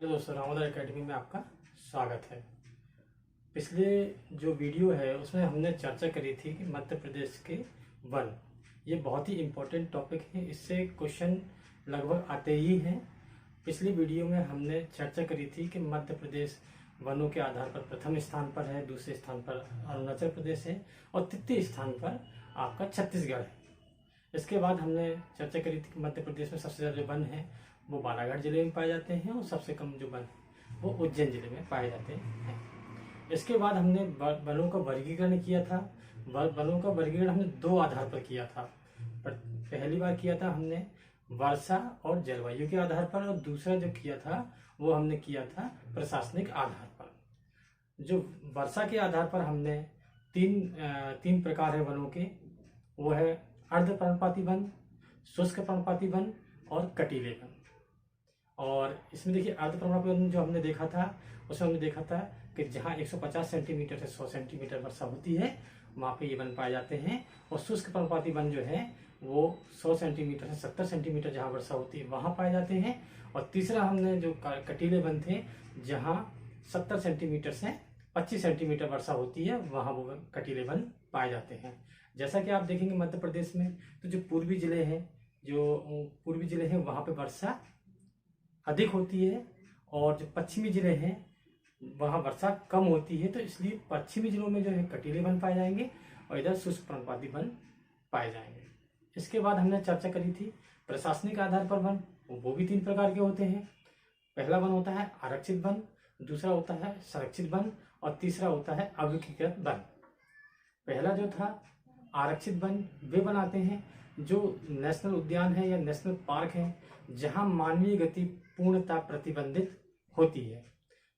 Hello दोस्तों, रामोदर academy में आपका स्वागत है। पिछले जो वीडियो है उसमें हमने चर्चा करी थी कि मध्य प्रदेश के वन, ये बहुत ही इम्पोर्टेंट टॉपिक है। इससे क्वेश्चन लगभग आते ही हैं। पिछली वीडियो में हमने चर्चा करी थी कि मध्य प्रदेश वनों के आधार पर प्रथम स्थान पर है, दूसरे स्थान पर अरुणाचल प्रदेश है और तृतीय स्थान पर आपका छत्तीसगढ़ है। इसके बाद हमने चर्चा करी थी कि मध्य प्रदेश में सबसे ज़्यादा जो वन है वो बालाघाट जिले में पाए जाते हैं और सबसे कम जो वन वो उज्जैन जिले में पाए जाते हैं। इसके बाद हमने वनों का वर्गीकरण किया था। वनों का वर्गीकरण हमने दो आधार पर किया था। पहली बार किया था हमने वर्षा और जलवायु के आधार पर, और दूसरा जो किया था वो हमने किया था प्रशासनिक आधार पर। जो वर्षा के आधार पर हमने तीन प्रकार है वनों के, वो है अर्ध पर्णपाती वन, शुष्क पर्णपाती वन और कटीले वन। और इसमें देखिए अर्ध पर्णपाती वन जो हमने देखा था उसमें हमने देखा था कि जहाँ 150 सेंटीमीटर से 100 सेंटीमीटर वर्षा होती है वहाँ पे ये वन पाए जाते हैं। और शुष्क पर्णपाती वन जो है वो 100 सेंटीमीटर से 70 सेंटीमीटर जहाँ वर्षा होती है वहाँ पाए जाते हैं। और तीसरा हमने जो कटीले वन थे, जहाँ 70 सेंटीमीटर से 25 सेंटीमीटर वर्षा होती है वहाँ वो कटीले वन पाए जाते हैं। जैसा कि आप देखेंगे मध्य प्रदेश में तो जो पूर्वी जिले हैं वहाँ पे वर्षा अधिक होती है, और जो पश्चिमी जिले हैं वहाँ वर्षा कम होती है। तो इसलिए पश्चिमी जिलों में जो है कटीले वन पाए जाएंगे और इधर शुष्क पर्णपाती वन पाए जाएंगे। इसके बाद हमने चर्चा करी थी प्रशासनिक आधार पर वन, वो भी 3 प्रकार के होते हैं। पहला वन होता है आरक्षित वन, दूसरा होता है संरक्षित वन और तीसरा होता है अभिकृत वन। पहला जो था आरक्षित वन, वे वन आते हैं जो नेशनल उद्यान है या नेशनल पार्क है जहां मानवीय गति पूर्णतः प्रतिबंधित होती है।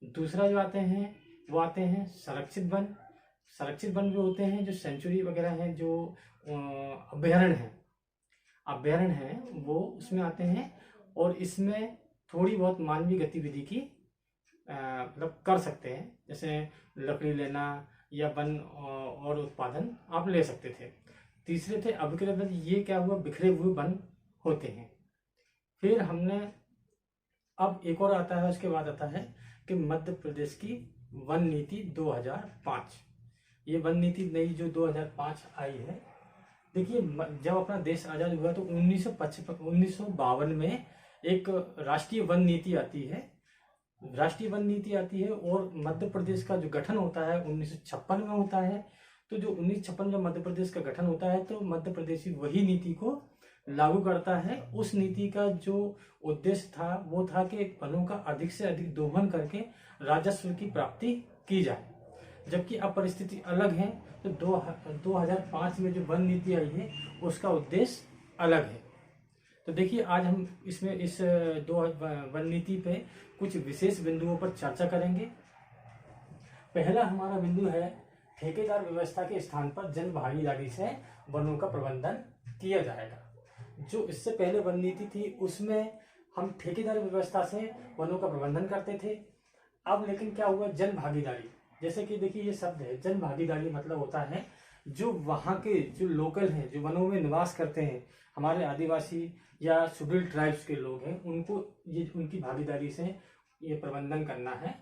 दूसरा जो आते हैं वो आते हैं संरक्षित वन। संरक्षित वन जो होते हैं जो सेंचुरी वगैरह हैं, जो अभ्यारण्य है वो उसमें आते हैं, और इसमें थोड़ी बहुत मानवीय गतिविधि की मतलब कर सकते हैं, जैसे लकड़ी लेना या वन और उत्पादन आप ले सकते थे। तीसरे थे अभिकृत वन, ये क्या हुआ बिखरे हुए वन होते हैं। फिर हमने अब एक और आता है, उसके बाद आता है कि मध्य प्रदेश की वन नीति 2005। ये वन नीति नई जो 2005 आई है, देखिए जब अपना देश आजाद हुआ तो 1952 में एक राष्ट्रीय वन नीति आती है। और मध्य प्रदेश का जो गठन होता है 1956 में होता है। तो जो 1956 में मध्य प्रदेश का गठन होता है तो मध्य प्रदेश वही नीति को लागू करता है। उस नीति का जो उद्देश्य था वो था कि वनों का अधिक से अधिक दोहन करके राजस्व की प्राप्ति की जाए। जबकि अब परिस्थिति अलग है, तो 2005 में जो वन नीति आई है उसका उद्देश्य अलग है। तो देखिए आज हम इसमें इस वन नीति पे कुछ विशेष बिंदुओं पर चर्चा करेंगे। पहला हमारा बिंदु है ठेकेदार व्यवस्था के स्थान पर जन भागीदारी से वनों का प्रबंधन किया जाएगा। जो इससे पहले वन नीति थी उसमें हम ठेकेदार व्यवस्था से वनों का प्रबंधन करते थे। अब लेकिन क्या हुआ, जन भागीदारी। जैसे कि देखिए ये शब्द है जन भागीदारी, मतलब होता है जो वहाँ के जो लोकल हैं, जो वनों में निवास करते हैं, हमारे आदिवासी या शेड्यूल्ड ट्राइब्स के लोग हैं, उनको ये उनकी भागीदारी से ये प्रबंधन करना है।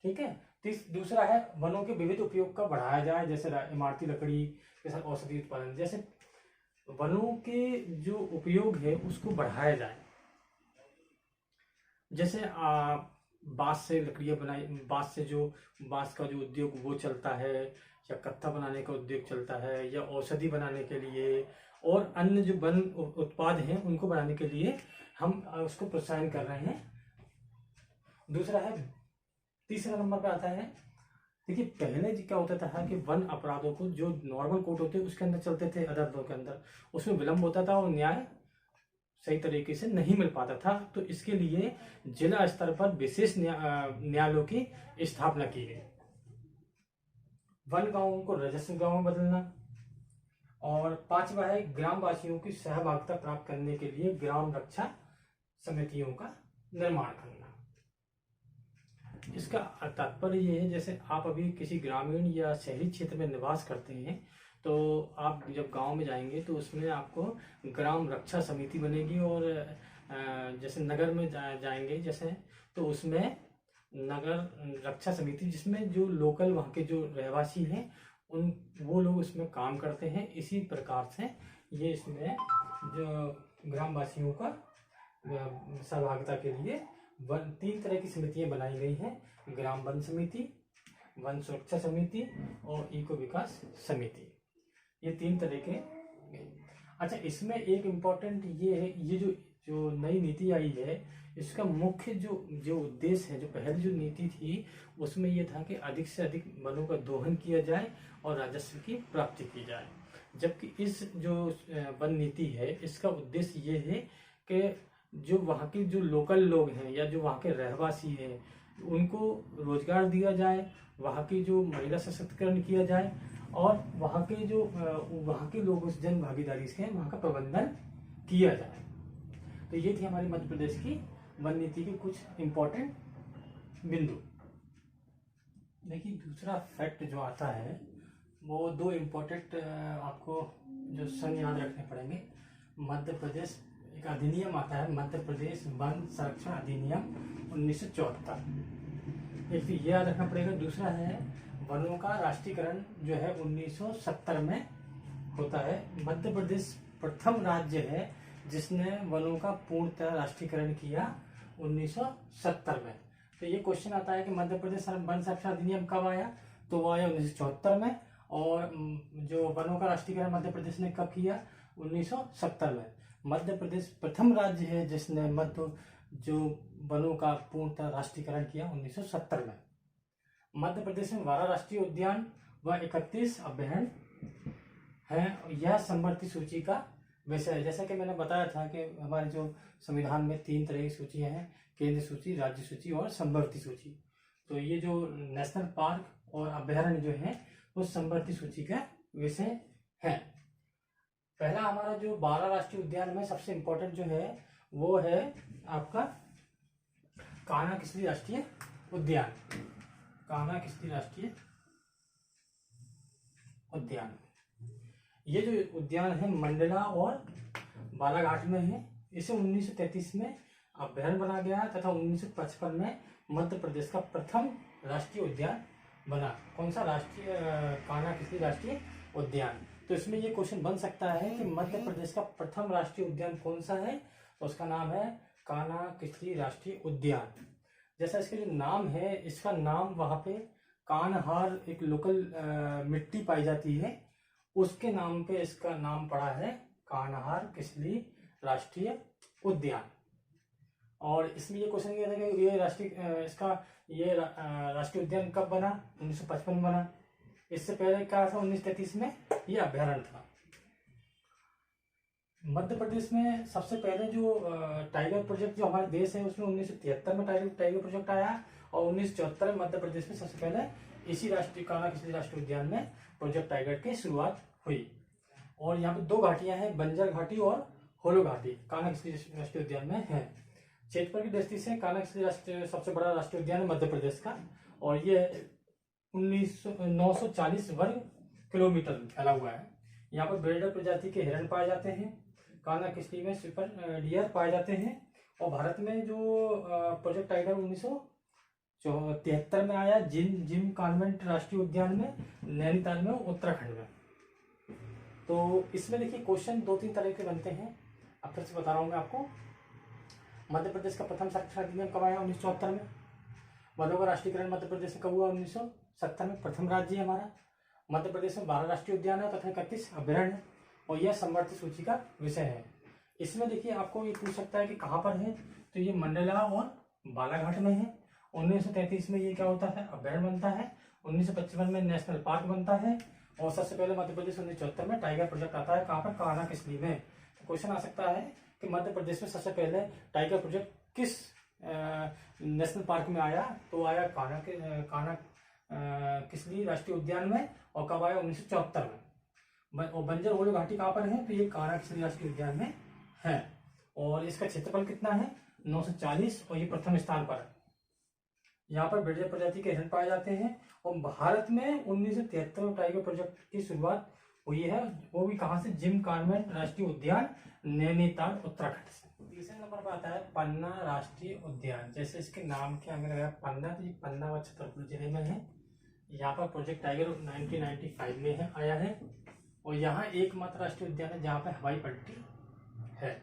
ठीक है। दूसरा है वनों के विविध उपयोग का बढ़ाया जाए, जैसे इमारती लकड़ी के साथ औषधि उत्पादन, जैसे वनों के जो उपयोग है उसको बढ़ाया जाए। जैसे बांस से लकड़ियां बनाई, बांस का जो उद्योग वो चलता है, या कत्था बनाने का उद्योग चलता है, या औषधि बनाने के लिए और अन्य जो वन उत्पाद हैं उनको बनाने के लिए हम उसको प्रोत्साहन कर रहे हैं। दूसरा है, तीसरा नंबर पे आता है, देखिए पहले क्या होता था कि वन अपराधों को जो नॉर्मल कोर्ट होते उसके अंदर चलते थे, अदालतों के अंदर, उसमें विलंब होता था और न्याय सही तरीके से नहीं मिल पाता था। तो इसके लिए जिला स्तर पर विशेष न्यायालयों की स्थापना की गई। वन गांवों को राजस्व गांव में बदलना। और पांचवा है ग्रामवासियों की सहभागिता प्राप्त करने के लिए ग्राम रक्षा समितियों का निर्माण करना। इसका तात्पर्य ये है, जैसे आप अभी किसी ग्रामीण या शहरी क्षेत्र में निवास करते हैं तो आप जब गांव में जाएंगे तो उसमें आपको ग्राम रक्षा समिति बनेगी, और जैसे नगर में जाएंगे जैसे तो उसमें नगर रक्षा समिति, जिसमें जो लोकल वहाँ के जो रहवासी हैं उन वो लोग उसमें काम करते हैं। इसी प्रकार से ये इसमें जो ग्रामवासियों का सहभागिता के लिए तीन तरह की समितियां बनाई गई हैं: ग्राम वन समिति, वन सुरक्षा समिति और इको विकास समिति। ये तीन तरह के। अच्छा, इसमें एक इम्पोर्टेंट ये है, ये जो नई नीति आई है, इसका मुख्य जो उद्देश्य है, जो पहले जो नीति थी उसमें ये था कि अधिक से अधिक वनों का दोहन किया जाए और राजस्व की प्राप्ति की जाए। जबकि इस जो वन नीति है, इसका उद्देश्य ये है कि जो वहाँ के जो लोकल लोग हैं या जो वहाँ के रहवासी हैं उनको रोजगार दिया जाए, वहाँ की जो महिला सशक्तिकरण किया जाए और वहाँ के लोगों से जन भागीदारी से वहाँ का प्रबंधन किया जाए। तो ये थी हमारी मध्य प्रदेश की वन नीति के कुछ इम्पोर्टेंट बिंदु। देखिए, दूसरा फैक्ट जो आता है वो दो इम्पोर्टेंट आपको जो सन याद रखने पड़ेंगे। मध्य प्रदेश एक अधिनियम आता है, मध्य प्रदेश वन संरक्षण अधिनियम 1974, एक तो ये याद रखना पड़ेगा। दूसरा है वनों का राष्ट्रीयकरण जो है 1970 में होता है। मध्य प्रदेश प्रथम राज्य है जिसने वनों का पूर्णतः राष्ट्रीयकरण किया 1970 में। तो ये क्वेश्चन आता है कि मध्य प्रदेश वन संरक्षण अधिनियम कब आया, तो वो आया 1974 में। और जो वनों का राष्ट्रीयकरण मध्य प्रदेश ने कब किया, 1970 में। मध्य प्रदेश प्रथम राज्य है जिसने जो वनों का पूर्णतः राष्ट्रीयकरण किया 1970 में। मध्य प्रदेश में 12 राष्ट्रीय उद्यान व 31 अभयारण्य हैं। यह समवर्ती सूची का विषय है। जैसा कि मैंने बताया था कि हमारे जो संविधान में 3 तरह की सूचियां हैं: केंद्र सूची, राज्य सूची और समवर्ती सूची। तो ये जो नेशनल पार्क और अभयारण्य जो है वो समवर्ती सूची का विषय है। पहला हमारा जो 12 राष्ट्रीय उद्यान में सबसे इम्पोर्टेंट जो है वो है आपका कान्हा किसली राष्ट्रीय उद्यान। कान्हा किसली राष्ट्रीय उद्यान, ये जो उद्यान है मंडला और बालाघाट में है। इसे 1933 में अभयारण्य बना गया तथा 1955 में मध्य प्रदेश का प्रथम राष्ट्रीय उद्यान बना। कौन सा? राष्ट्रीय कान्हा किसली राष्ट्रीय उद्यान। तो इसमें ये क्वेश्चन बन सकता है कि मध्य प्रदेश का प्रथम राष्ट्रीय उद्यान कौन सा है, तो उसका नाम है कान्हा किसली राष्ट्रीय उद्यान। जैसा इसका जो नाम है, इसका नाम वहां पे कान्हार एक लोकल मिट्टी पाई जाती है, उसके नाम पे इसका नाम पड़ा है कान्हार किसली राष्ट्रीय उद्यान। और इसमें ये क्वेश्चन किया था कि ये राष्ट्रीय उद्यान कब बना, 1955 में बना। इससे पहले क्या था, 1933 में ये अभयारण्य था। मध्य प्रदेश में सबसे पहले जो टाइगर प्रोजेक्ट जो हमारे देश है उसमें 1973 में टाइगर प्रोजेक्ट आया और 1974 में मध्य प्रदेश में सबसे पहले इसी राष्ट्रीय कान्हा किसली राष्ट्रीय उद्यान में प्रोजेक्ट टाइगर की शुरुआत हुई। और यहाँ पे 2 घाटियां हैं, बंजर घाटी और होलो घाटी, कान्हा किसली राष्ट्रीय उद्यान में है। क्षेत्रफल की दृष्टि से कान्हा किसली राष्ट्रीय सबसे बड़ा राष्ट्रीय उद्यान है मध्य प्रदेश का, और ये 940 वर्ग किलोमीटर फैला हुआ है। यहाँ पर ब्रीडर प्रजाति के हिरण पाए जाते हैं। कान्हा किसली में सुपर डियर पाए जाते हैं। और भारत में जो प्रोजेक्ट टाइगर 1973 में आया जिम कॉन्वेंट राष्ट्रीय उद्यान में, नैनीताल में, उत्तराखंड में। तो इसमें देखिए क्वेश्चन 2-3 तरह के बनते हैं। अब फिर से बता रहा हूँ मैं आपको। मध्य प्रदेश का प्रथम संरक्षण अधिनियम कब आया, 1974 में। वनों का राष्ट्रीयकरण मध्य प्रदेश में कब हुआ, 1970 में। प्रथम राज्य है हमारा। मध्य प्रदेश में 12 राष्ट्रीय उद्यान है तथा 31 अभयारण्य, और यह समवर्ती सूची का विषय है। इसमें देखिए आपको ये पूछ सकता है कि कहाँ पर है, तो ये मंडला और बालाघाट में है। 1933 में ये क्या होता है, अभयारण्य बनता है। 1955 में नेशनल पार्क बनता है। और सबसे पहले मध्य प्रदेश 1974 में टाइगर प्रोजेक्ट आता है। कहाँ पर, कान्हा किसली में। तो क्वेश्चन आ सकता है कि मध्य प्रदेश में सबसे पहले टाइगर प्रोजेक्ट किस नेशनल पार्क में आया, तो आया कान्हा किसली राष्ट्रीय उद्यान में। और कब आया, 1974 में। और बंजर होलो घाटी कहाँ पर है, तो ये कान्हा किसली राष्ट्रीय उद्यान में है। और इसका क्षेत्रफल कितना है, 940, और ये प्रथम स्थान पर है। यहाँ पर ब्रीडर प्रजाति के हिरण पाए जाते हैं। और भारत में 1973 में टाइगर प्रोजेक्ट की शुरुआत हुई है, वो भी कहाँ से, जिम कॉन्वेंट राष्ट्रीय उद्यान, नैनीताल, उत्तराखंड से। तीसरे नंबर पर आता है पन्ना राष्ट्रीय उद्यान। जैसे इसके नाम के अंदर है पन्ना, तो ये पन्ना व छतरपुर जिले में है। यहाँ पर प्रोजेक्ट टाइगर 1995 में है आया है, और यहाँ एकमात्र राष्ट्रीय उद्यान है जहाँ पे हवाई पट्टी है।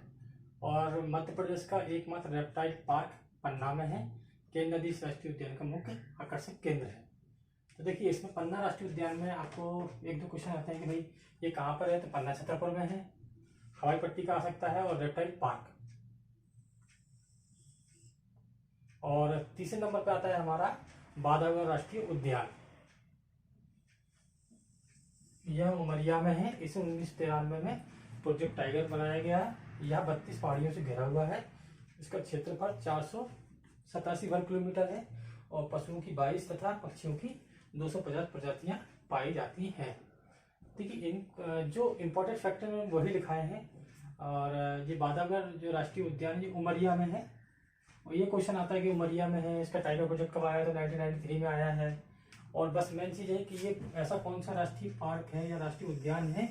और मध्य प्रदेश का एकमात्र रेप्टाइल पार्क पन्ना में है। केन नदी इस राष्ट्रीय उद्यान का मुख्य आकर्षक केंद्र है। तो देखिए, इसमें पन्ना राष्ट्रीय उद्यान में आपको एक दो क्वेश्चन आते हैं कि भाई ये कहाँ पर है, तो पन्ना छतरपुर में है, हवाई पट्टी का आ सकता है, और रेप्टाइल पार्क। और तीसरे नंबर पे आता है हमारा बांधवगढ़ राष्ट्रीय उद्यान। यह उमरिया में है। इसे 1993 में प्रोजेक्ट टाइगर बनाया गया है। यह 32 पहाड़ियों से घिरा हुआ है। इसका क्षेत्रफल 487 वर्ग किलोमीटर है, और पशुओं की 22 तथा पक्षियों की 250 प्रजातियां पाई जाती हैं। देखिए, इन जो इम्पोर्टेंट फैक्टर में वही लिखाए हैं। और ये बांधवगढ़ जो राष्ट्रीय उद्यान ये उमरिया में है, और ये क्वेश्चन आता है कि उमरिया में है, इसका टाइगर प्रोजेक्ट कब आया, तो 1993 में आया है। और बस मेन चीज़ है कि ये ऐसा कौन सा राष्ट्रीय पार्क है या राष्ट्रीय उद्यान है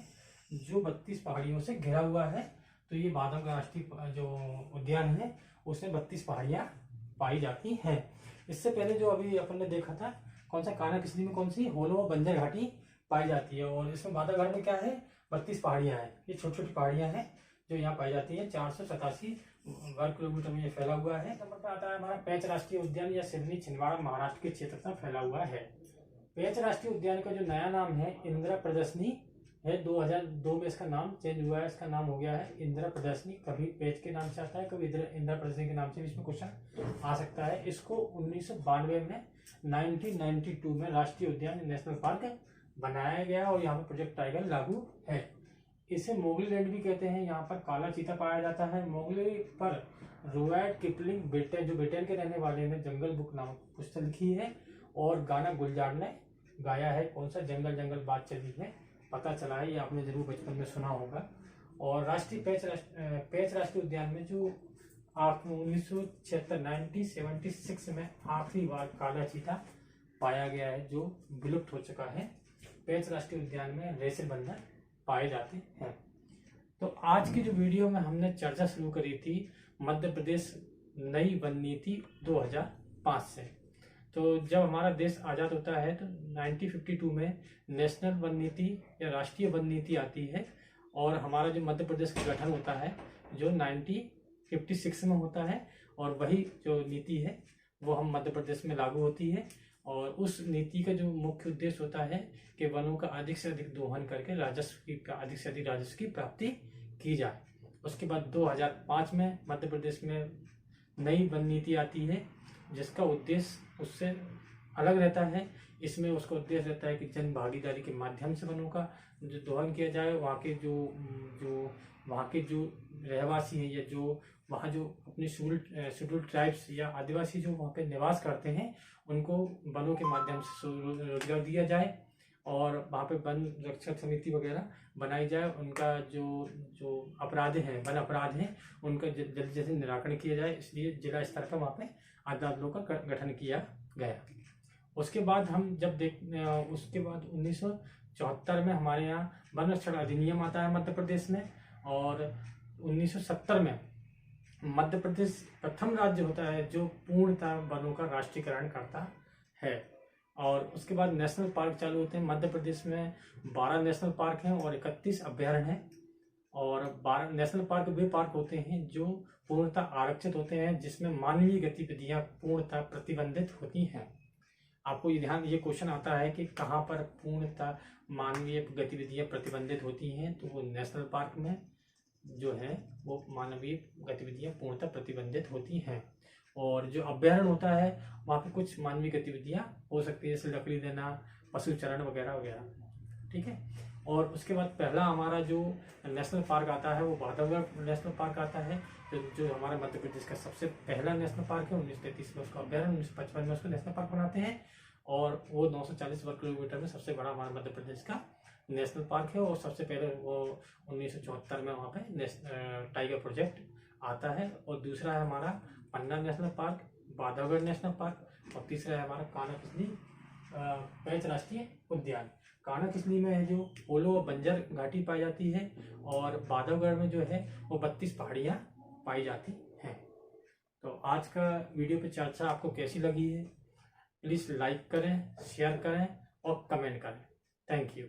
जो 32 पहाड़ियों से घिरा हुआ है। तो ये बांधवगढ़ राष्ट्रीय जो उद्यान है उसमें 32 पहाड़ियाँ पाई जाती हैं। इससे पहले जो अभी अपन ने देखा था, कौन सा कानाकिसली में कौन सी होलो व बंजर घाटी पाई जाती है, और इसमें बांधवगढ़ में क्या है, 32 पहाड़ियाँ हैं। ये छोटी छोटी पहाड़ियाँ हैं जो यहाँ पाई जाती है। 487 वर्ग किलोमीटर में ये फैला हुआ है। नंबर पर आता है हमारा पेंच राष्ट्रीय उद्यान, या सिवनी छिंदवाड़ा महाराष्ट्र के क्षेत्र में फैला हुआ है। पेंच राष्ट्रीय उद्यान का जो नया नाम है इंदिरा प्रदर्शनी है। 2002 में इसका नाम चेंज हुआ है। इसका नाम हो गया है इंदिरा प्रदर्शनी। कभी पेंच के नाम से आता है, कभी इंदिरा प्रदर्शनी के नाम से भी इसमें क्वेश्चन आ सकता है। इसको 1992 में 1992 में राष्ट्रीय उद्यान नेशनल पार्क बनाया गया, और यहाँ पर प्रोजेक्ट टाइगर लागू है। इसे मोगली लैंड भी कहते हैं। यहाँ पर काला चीता पाया जाता है। मोगली पर रुडयार्ड किपलिंग ब्रिटेन, जो ब्रिटेन के रहने वाले ने जंगल बुक नामक पुस्तक लिखी है, और गाना गुलजार ने गाया है। कौन सा, जंगल जंगल बात चली है, पता चला है, ये आपने जरूर बचपन में सुना होगा। और राष्ट्रीय पेंच राष्ट्रीय उद्यान में जो 1976 में आखिरी बार काला चीता पाया गया है, जो विलुप्त हो चुका है। पेंच राष्ट्रीय उद्यान में रेसे बंदर पाए जाते हैं। तो आज की जो वीडियो में हमने चर्चा शुरू करी थी मध्य प्रदेश नई वन नीति 2005 से। तो जब हमारा देश आज़ाद होता है तो 1952 में नेशनल वन नीति या राष्ट्रीय वन नीति आती है, और हमारा जो मध्य प्रदेश का गठन होता है जो 1956 में होता है, और वही जो नीति है वो हम मध्य प्रदेश में लागू होती है। और उस नीति का जो मुख्य उद्देश्य होता है कि वनों का अधिक से अधिक दोहन करके अधिक से अधिक राजस्व की प्राप्ति की जाए। उसके बाद 2005 में मध्य प्रदेश में नई वन नीति आती है, जिसका उद्देश्य उससे अलग रहता है। इसमें उसका उद्देश्य रहता है कि जन भागीदारी के माध्यम से वनों का जो दोहन किया जाए। वहाँ के जो रहवासी हैं, या जो वहाँ जो अपने शेड्यूल्ड ट्राइब्स या आदिवासी जो वहाँ पे निवास करते हैं, उनको वनों के माध्यम से रोजगार दिया जाए, और वहाँ पे वन रक्षक समिति वगैरह बनाई जाए। उनका जो अपराध हैं, वन अपराध हैं, उनका जल्दी जल्दी निराकरण किया जाए। इसलिए जिला स्तर पर वहाँ पे अदालतों का गठन किया गया। उसके बाद उसके बाद 1974 में हमारे यहाँ वन रक्षण अधिनियम आता है मध्य प्रदेश में, और 1970 में मध्य प्रदेश प्रथम राज्य होता है जो पूर्णतः वनों का राष्ट्रीयकरण करता है। और उसके बाद नेशनल पार्क चालू होते हैं। मध्य प्रदेश में 12 नेशनल पार्क हैं और 31 अभ्यारण्य हैं। और 12 नेशनल पार्क वे पार्क होते हैं जो पूर्णतः आरक्षित होते हैं, जिसमें मानवीय गतिविधियां पूर्णतः प्रतिबंधित होती हैं। आपको ये क्वेश्चन आता है कि कहाँ पर पूर्णतः मानवीय गतिविधियां प्रतिबंधित होती हैं, तो वो नेशनल पार्क में जो है वो मानवीय गतिविधियां पूर्णतः प्रतिबंधित होती हैं। और जो अभ्यारण्य होता है वहाँ पे कुछ मानवीय गतिविधियां हो सकती है, जैसे लकड़ी देना, पशु चरण वगैरह वगैरह, ठीक है। और उसके बाद पहला हमारा जो नेशनल पार्क आता है वो बांधवगढ़ नेशनल पार्क आता है, जो हमारा मध्य प्रदेश का सबसे पहला नेशनल पार्क है। 1933 में उसका अभ्यारण्य, 1955 में उसको नेशनल पार्क बनाते हैं, और वो 940 वर्ग किलोमीटर में सबसे बड़ा हमारा मध्य प्रदेश का नेशनल पार्क है। और सबसे पहले वो 1974 में वहाँ पे टाइगर प्रोजेक्ट आता है। और दूसरा है हमारा Panna national park, Bandhavgarh national park, और तीसरा है हमारा कानाकिसली पेंच राष्ट्रीय उद्यान। कानाकिसली में है जो पोलो और बंजर घाटी पाई जाती है, और बांधवगढ़ में जो है वो 32 पहाड़ियाँ पाई जाती हैं। तो आज का वीडियो पे चर्चा आपको कैसी लगी है, प्लीज़ लाइक करें, शेयर करें और कमेंट करें। Thank you.